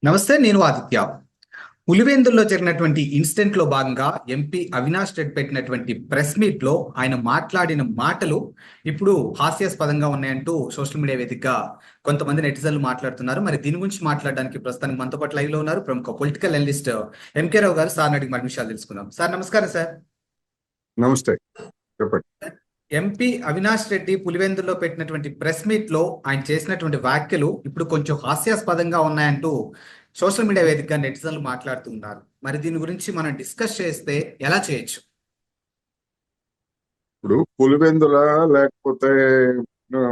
నమస్తే. నేను ఆదిత్య. పులివెందుల్లో జరిగినటువంటి ఇన్సిడెంట్ లో భాగంగా ఎంపీ అవినాష్ రెడ్డి పెట్టినటువంటి ప్రెస్ మీట్ లో ఆయన మాట్లాడిన మాటలు ఇప్పుడు హాస్యాస్పదంగా ఉన్నాయంటూ సోషల్ మీడియా వేదికగా కొంతమంది నెటిజన్లు మాట్లాడుతున్నారు. మరి దీని గురించి మాట్లాడడానికి ప్రస్తుతానికి మనతో పాటు లైవ్ లో ఉన్నారు ప్రముఖ పొలిటికల్ అనలిస్ట్ ఎంకే రావు గారు. సార్ అడిగి మరి విషయాలు తెలుసుకుందాం. సార్ నమస్కారం. సార్ నమస్తే, చెప్పండి. ఎంపీ అవినాష్ రెడ్డి పులివెందుల్లో పెట్టినటువంటి ప్రెస్ మీట్ లో ఆయన చేసినటువంటి వ్యాఖ్యలు ఇప్పుడు కొంచెం హాస్యాస్పదంగా ఉన్నాయంటూ సోషల్ మీడియా వేదికగా నెటిజన్లు మాట్లాడుతూ ఉన్నారు. మరి దీని గురించి మనం డిస్కస్ చేస్తే ఎలా చేయొచ్చు? ఇప్పుడు పులివెందుల లేకపోతే ఆ,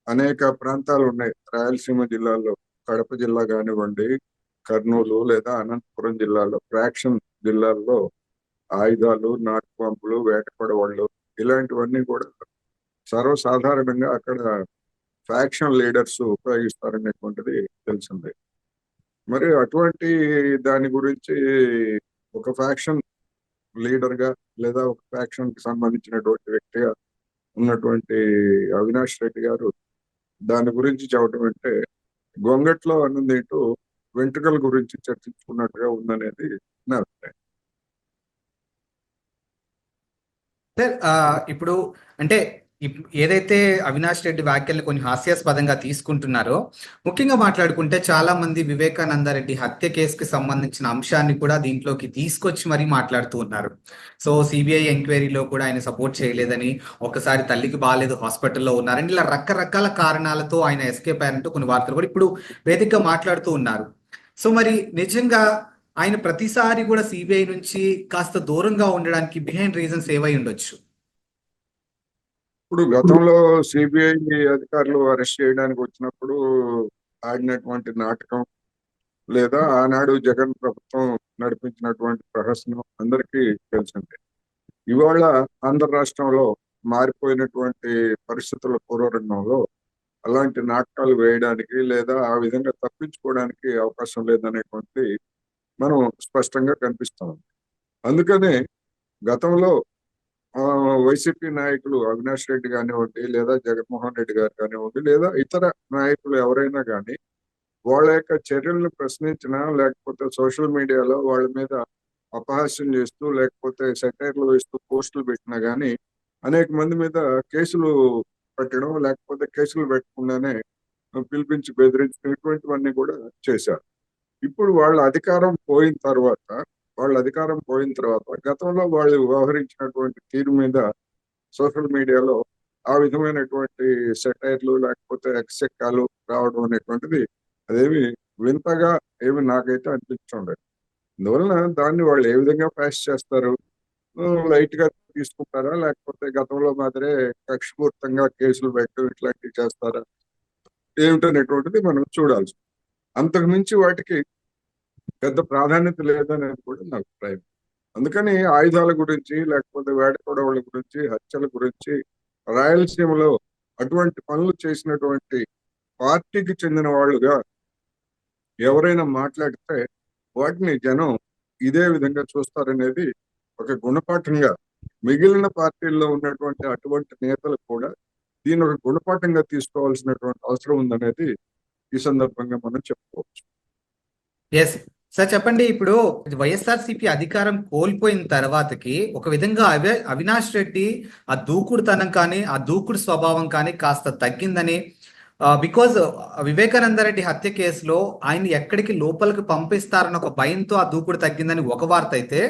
అనేక ప్రాంతాలు ఉన్నాయి రాయలసీమ జిల్లాలో. కడప జిల్లా కానివ్వండి, కర్నూలు లేదా అనంతపురం జిల్లాలో, ఫ్రాక్షన్ జిల్లాల్లో ఆయుధాలు, నాటు పంపులు, వేట కొడవళ్ళు ఇలాంటివన్నీ కూడా సర్వసాధారణంగా అక్కడ ఫ్యాక్షన్ లీడర్స్ ఉపయోగిస్తారనేటువంటిది తెలిసిందే. మరి అటువంటి దాని గురించి ఒక ఫ్యాక్షన్ లీడర్ గా లేదా ఒక ఫ్యాక్షన్ కి సంబంధించినటువంటి వ్యక్తిగా ఉన్నటువంటి అవినాష్ రెడ్డి గారు దాని గురించి చెప్పడం అంటే గొంగట్లో అన్నది ఏంటో వెంట్రుకల గురించి చర్చించుకున్నట్టుగా ఉందనేది నా అభిప్రాయం. సార్ ఇప్పుడు అంటే ఏదైతే అవినాష్ రెడ్డి వ్యాఖ్యల్ని కొన్ని హాస్యాస్పదంగా తీసుకుంటున్నారో, ముఖ్యంగా మాట్లాడుకుంటే చాలా మంది వివేకానంద రెడ్డి హత్య కేసుకి సంబంధించిన అంశాన్ని కూడా దీంట్లోకి తీసుకొచ్చి మరీ మాట్లాడుతూ ఉన్నారు. సో సిబిఐ ఎంక్వైరీలో కూడా ఆయన సపోర్ట్ చేయలేదని, ఒకసారి తల్లికి బాగాలేదు హాస్పిటల్లో ఉన్నారని, ఇలా రకరకాల కారణాలతో ఆయన ఎస్కేప్ అయ్యారంటూ కొన్ని వార్తలు కూడా ఇప్పుడు వేదికగా మాట్లాడుతూ ఉన్నారు. సో మరి నిజంగా ఆయన ప్రతిసారి కూడా సిబిఐ నుంచి కాస్త దూరంగా ఉండడానికి బిహైండ్ రీజన్స్ ఏవై ఉండొచ్చు? ఇప్పుడు గతంలో సిబిఐ అధికారులు అరెస్ట్ చేయడానికి వచ్చినప్పుడు ఆడినటువంటి నాటకం లేదా ఆనాడు జగన్ ప్రభుత్వం నడిపించినటువంటి ప్రహసనం అందరికీ తెలిసిందే. ఇవాళ ఆంధ్ర రాష్ట్రంలో మారిపోయినటువంటి పరిస్థితుల పూర్వరంగంలో అలాంటి నాటకాలు వేయడానికి లేదా ఆ విధంగా తప్పించుకోవడానికి అవకాశం లేదనేటువంటి మనం స్పష్టంగా కనిపిస్తాం. అందుకనే గతంలో వైసీపీ నాయకులు అవినాష్ రెడ్డి కానివ్వండి, లేదా జగన్మోహన్ రెడ్డి గారు కానివ్వండి, లేదా ఇతర నాయకులు ఎవరైనా కానీ వాళ్ళ యొక్క చర్యలను ప్రశ్నించినా, లేకపోతే సోషల్ మీడియాలో వాళ్ళ మీద అపహాస్యం చేస్తూ, లేకపోతే సెటైర్లు వేస్తూ పోస్టులు పెట్టినా కానీ అనేక మంది మీద కేసులు పెట్టడం, లేకపోతే కేసులు పెట్టకుండానే పిలిపించి బెదిరించడం ఇటువంటివన్నీ కూడా చేశారు. ఇప్పుడు వాళ్ళ అధికారం పోయిన తర్వాత గతంలో వాళ్ళు వ్యవహరించినటువంటి తీరు మీద సోషల్ మీడియాలో ఆ విధమైనటువంటి సెటైర్లు లేకపోతే ఎక్సెక్కాలు రావడం అనేటువంటిది అదేమి వింతగా ఏమి నాకైతే అనిపించలేదు. అందువలన దాన్ని వాళ్ళు ఏ విధంగా పాస్ చేస్తారు, లైట్ గా తీసుకుంటారా, లేకపోతే గతంలో మాదిరే కక్షపూర్తంగా కేసులు పెట్టడం ఇట్లాంటివి చేస్తారా ఏమిటనేటువంటిది మనం చూడాల్సి. అంతకు మించి వాటికి పెద్ద ప్రాధాన్యత లేదనేది కూడా నా అభిప్రాయం. అందుకని ఆయుధాల గురించి, లేకపోతే వేట కొడవళ్ళ గురించి, హత్యల గురించి రాయలసీమలో అటువంటి పనులు చేసినటువంటి పార్టీకి చెందిన వాళ్ళుగా ఎవరైనా మాట్లాడితే వాటిని జనం ఇదే విధంగా చూస్తారనేది ఒక గుణపాఠంగా మిగిలిన పార్టీల్లో ఉన్నటువంటి అటువంటి నేతలు కూడా దీని ఒక గుణపాఠంగా తీసుకోవాల్సినటువంటి అవసరం ఉందనేది ఈ సందర్భంగా మనం చెప్పుకోవచ్చు. ఎస్ సార్, చెప్పండి. ఇప్పుడు వైఎస్ఆర్సీపీ అధికారం కోల్పోయిన తర్వాతకి ఒక విధంగా అవినాష్ రెడ్డి ఆ దూకుడుతనం కానీ ఆ దూకుడు స్వభావం కానీ కాస్త తగ్గిందని, బికాజ్ వివేకానంద రెడ్డి హత్య కేసులో ఆయన ఎక్కడికి లోపలికి పంపిస్తారన్న ఒక భయంతో ఆ దూకుడు తగ్గిందని ఒక వార్త అయితే,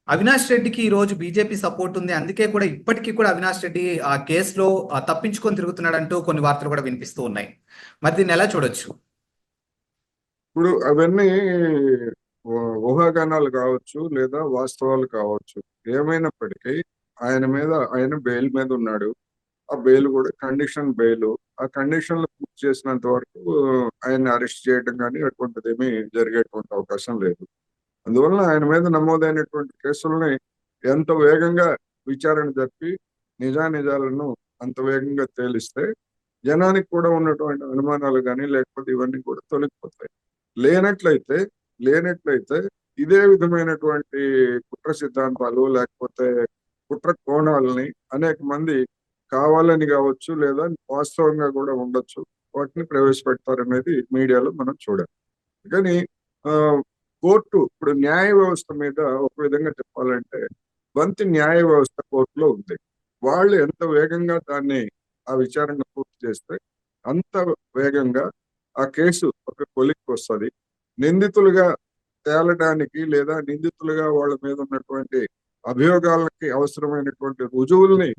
అవినాష్ రెడ్డికి ఈ రోజు బీజేపీ సపోర్ట్ ఉంది, అందుకే కూడా ఇప్పటికీ కూడా అవినాష్ రెడ్డి ఆ కేసులో తప్పించుకొని తిరుగుతున్నాడంటూ కొన్ని వార్తలు కూడా వినిపిస్తూ ఉన్నాయి. మరి దీన్ని ఎలా చూడొచ్చు? ఇప్పుడు అవన్నీ ఊహాగానాలు కావచ్చు లేదా వాస్తవాలు కావచ్చు. ఏమైనప్పటికీ ఆయన బెయిల్ మీద ఉన్నాడు. ఆ బెయిల్ కూడా కండిషన్ బెయిల్. ఆ కండిషన్లు పూర్తి చేసినంత వరకు ఆయన అరెస్ట్ చేయడం కానీ అటువంటిది ఏమీ జరిగేటువంటి అవకాశం లేదు. అందువలన ఆయన మీద నమోదైనటువంటి కేసుల్ని ఎంత వేగంగా విచారణ జరిపి నిజానిజాలను అంత వేగంగా తేలిస్తే జనానికి కూడా ఉన్నటువంటి అనుమానాలు కానీ లేకపోతే ఇవన్నీ కూడా తొలగిపోతాయి. లేనట్లయితే లేనట్లయితే ఇదే విధమైనటువంటి కుట్ర సిద్ధాంతాలు లేకపోతే కుట్ర కోణాలని అనేక మంది కావాలని కావచ్చు లేదా వాస్తవంగా కూడా ఉండొచ్చు వాటిని ప్రవేశపెడతారనేది మీడియాలో మనం చూడాలి. కానీ ఆ, కోర్టు ఇప్పుడు న్యాయ వ్యవస్థ మీద ఒక విధంగా చెప్పాలంటే బంతి న్యాయ వ్యవస్థ కోర్టులో ఉంది. వాళ్ళు ఎంత వేగంగా దాన్ని ఆ విచారణ పూర్తి చేస్తే అంత వేగంగా ఆ కేసు ఒక కొలిక్కి వస్తుంది. నిందితులుగా తేలడానికి లేదా నిందితులుగా వాళ్ళ మీద ఉన్నటువంటి అభియోగాలకి అవసరమైనటువంటి రుజువుల్ని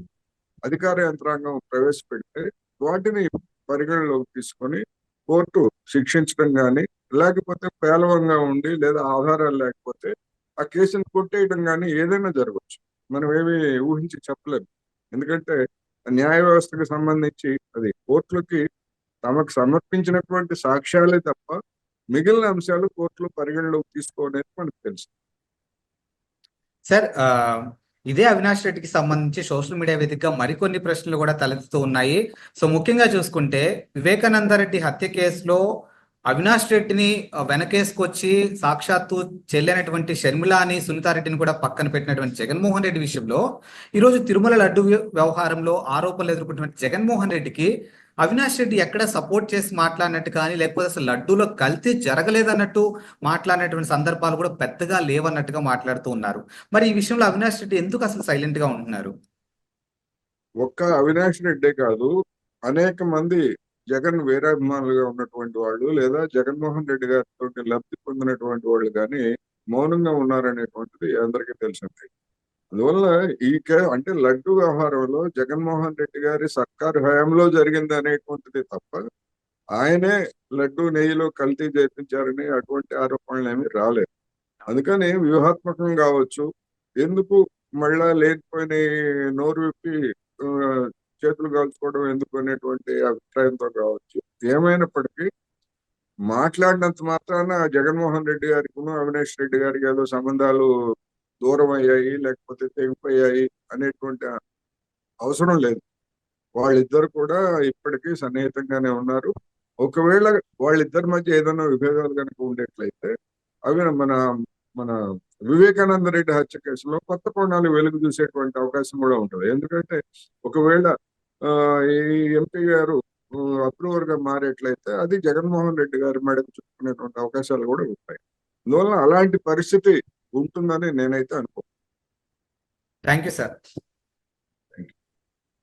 అధికార యంత్రాంగం ప్రవేశపెడితే వాటిని పరిగణలోకి తీసుకొని కోర్టు శిక్షించడం కానీ, లేకపోతే పేలవంగా ఉండి లేదా ఆధారాలు లేకపోతే ఆ కేసును కొట్టేయడం కానీ ఏదైనా జరగవచ్చు. మనం ఏమి ఊహించి చెప్పలేము. ఎందుకంటే న్యాయ వ్యవస్థకు సంబంధించి అది కోర్టులకి తమకు సమర్పించినటువంటి సాక్ష్యాలే తప్ప మిగిలిన అంశాలు కోర్టులు పరిగణలోకి తీసుకోవడానికి మనకు తెలుసు. సార్, ఇదే అవినాష్ రెడ్డికి సంబంధించి సోషల్ మీడియా వేదికగా మరికొన్ని ప్రశ్నలు కూడా తలెత్తుతూ ఉన్నాయి. సో ముఖ్యంగా చూసుకుంటే వివేకానంద రెడ్డి హత్య కేసులో అవినాష్ రెడ్డిని వెనకేసుకొచ్చి సాక్షాత్తు చెల్లెనటువంటి షర్మిలాని, సునీతారెడ్డిని కూడా పక్కన పెట్టినటువంటి జగన్మోహన్ రెడ్డి విషయంలో ఈరోజు తిరుమల లడ్డు వ్యవహారంలో ఆరోపణలు ఎదుర్కొంటున్న జగన్మోహన్ రెడ్డికి అవినాష్ రెడ్డి ఎక్కడ సపోర్ట్ చేసి మాట్లాడినట్టు కానీ, లేకపోతే అసలు లడ్డూలో కల్తీ జరగలేదన్నట్టు మాట్లాడినటువంటి సందర్భాలు కూడా పెద్దగా లేవన్నట్టుగా మాట్లాడుతూ ఉన్నారు. మరి ఈ విషయంలో అవినాష్ రెడ్డి ఎందుకు అసలు సైలెంట్ గా ఉంటున్నారు? ఒక్క అవినాష్ రెడ్డే కాదు, అనేక మంది జగన్ వీరాభిమానులుగా ఉన్నటువంటి వాళ్ళు లేదా జగన్మోహన్ రెడ్డి గారితో లబ్ధి పొందినటువంటి వాళ్ళు కానీ మౌనంగా ఉన్నారనేటువంటిది అందరికీ తెలిసింది. అందువల్ల అంటే లడ్డు వ్యవహారంలో జగన్మోహన్ రెడ్డి గారి సర్కారు హయాంలో జరిగింది అనేటువంటిది తప్ప ఆయనే లడ్డు నెయ్యిలో కల్తీ చేయించారని అటువంటి ఆరోపణలు ఏమీ రాలేదు. అందుకని వ్యూహాత్మకం కావచ్చు, ఎందుకు మళ్ళా లేనిపోయిన నోరు విప్పి ఆ, చేతులు కాల్చుకోవడం ఎందుకు అనేటువంటి అభిప్రాయంతో కావచ్చు. ఏమైనప్పటికీ మాట్లాడినంత మాత్రాన జగన్మోహన్ రెడ్డి గారికి అవినాష్ రెడ్డి గారికి ఏదో సంబంధాలు దూరం అయ్యాయి లేకపోతే తెగిపోయాయి అనేటువంటి అవసరం లేదు. వాళ్ళిద్దరు కూడా ఇప్పటికీ సన్నిహితంగానే ఉన్నారు. ఒకవేళ వాళ్ళిద్దరి మధ్య ఏదైనా విభేదాలు కనుక ఉండేట్లయితే అవి మన వివేకానంద రెడ్డి హత్య కేసులో కొత్త కోణాలు వెలుగు చూసేటువంటి అవకాశం కూడా ఉంటుంది. ఎందుకంటే ఒకవేళ ఆ, ఈ ఎంపీ గారు అప్రూవర్ గా మారేట్లయితే అది జగన్మోహన్ రెడ్డి గారి మేడకు చుట్టుకునేటువంటి అవకాశాలు కూడా ఉంటాయి. అందువల్ల అలాంటి పరిస్థితి ఉంటుందని నేనైతే అనుకో. Thank you sir.